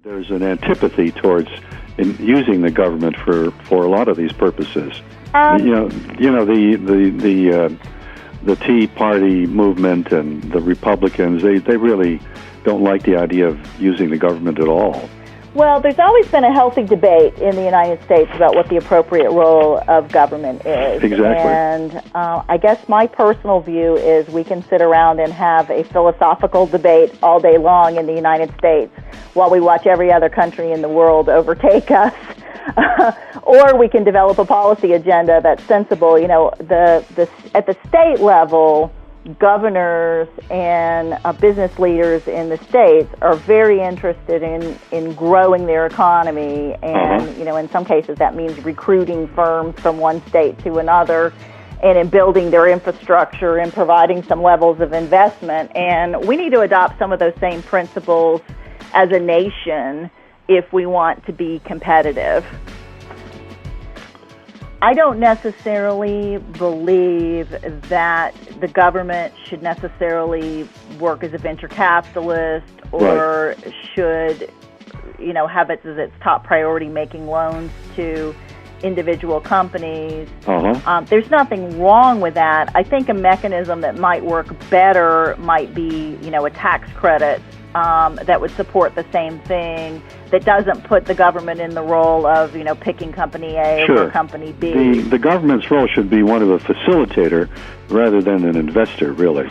There's an antipathy towards using the government for a lot of these purposes. The Tea Party movement and the Republicans, they really don't like the idea of using the government at all. Well, there's always been a healthy debate in the United States about what the appropriate role of government is. Exactly. And I guess my personal view is we can sit around and have a philosophical debate all day long in the United States while we watch every other country in the world overtake us. Or we can develop a policy agenda that's sensible. You know, at the state level, governors and business leaders in the states are very interested in growing their economy, and you know, in some cases that means recruiting firms from one state to another, and in building their infrastructure and providing some levels of investment. And we need to adopt some of those same principles as a nation if we want to be competitive. I don't necessarily believe that the government should necessarily work as a venture capitalist or should, you know, have it as its top priority making loans to individual companies. There's nothing wrong with that. I think a mechanism that might work better might be, you know, a tax credit that would support the same thing, that doesn't put the government in the role of, you know, picking company A or company B. The government's role should be one of a facilitator rather than an investor, really.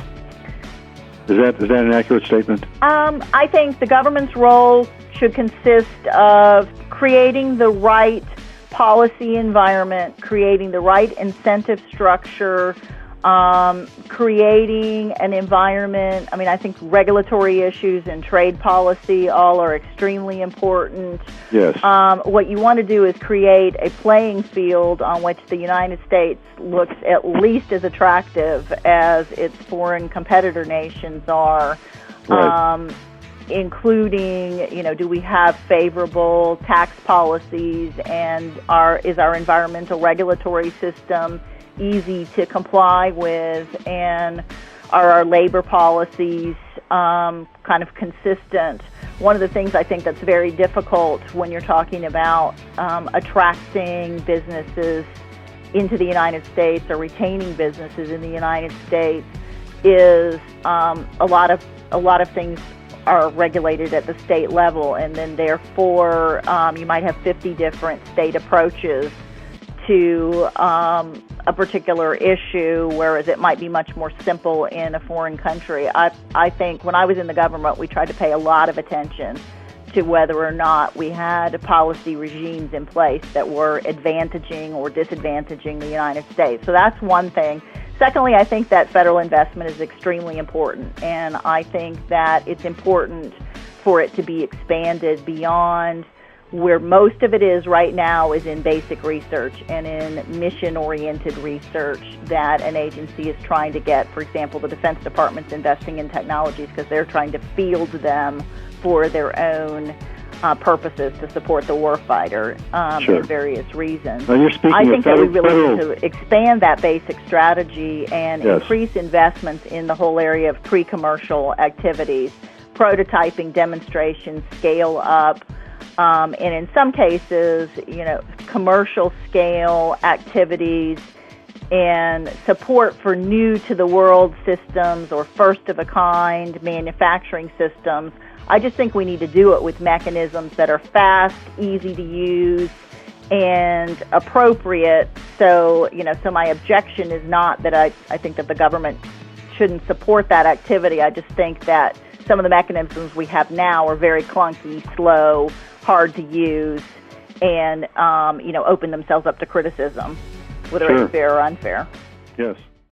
Is that an accurate statement? I think the government's role should consist of creating the right policy environment, creating the right incentive structure, creating an environment. I mean, I think regulatory issues and trade policy all are extremely important. Yes. What you want to do is create a playing field on which the United States looks at least as attractive as its foreign competitor nations are. Right. Including, you know, do we have favorable tax policies, and is our environmental regulatory system easy to comply with, and are our labor policies kind of consistent? One of the things I think that's very difficult when you're talking about attracting businesses into the United States or retaining businesses in the United States is a lot of things are regulated at the state level, and then therefore you might have 50 different state approaches to a particular issue, whereas it might be much more simple in a foreign country. I think when I was in the government, we tried to pay a lot of attention to whether or not we had policy regimes in place that were advantaging or disadvantaging the United States. So that's one thing. Secondly, I think that federal investment is extremely important, and I think that it's important for it to be expanded beyond where most of it is right now, is in basic research and in mission-oriented research that an agency is trying to get. For example, the Defense Department's investing in technologies because they're trying to field them for their own purposes to support the warfighter for various reasons. Now, you're speaking I think of that we really need to expand that basic strategy and increase investments in the whole area of pre-commercial activities, prototyping, demonstration, scale up, and in some cases, you know, commercial scale activities and support for new to the world systems or first of a kind manufacturing systems. I just think we need to do it with mechanisms that are fast, easy to use, and appropriate. So, you know, so my objection is not that I think that the government shouldn't support that activity. I just think that some of the mechanisms we have now are very clunky, slow, hard to use, and, you know, open themselves up to criticism, whether it's fair or unfair. Yes.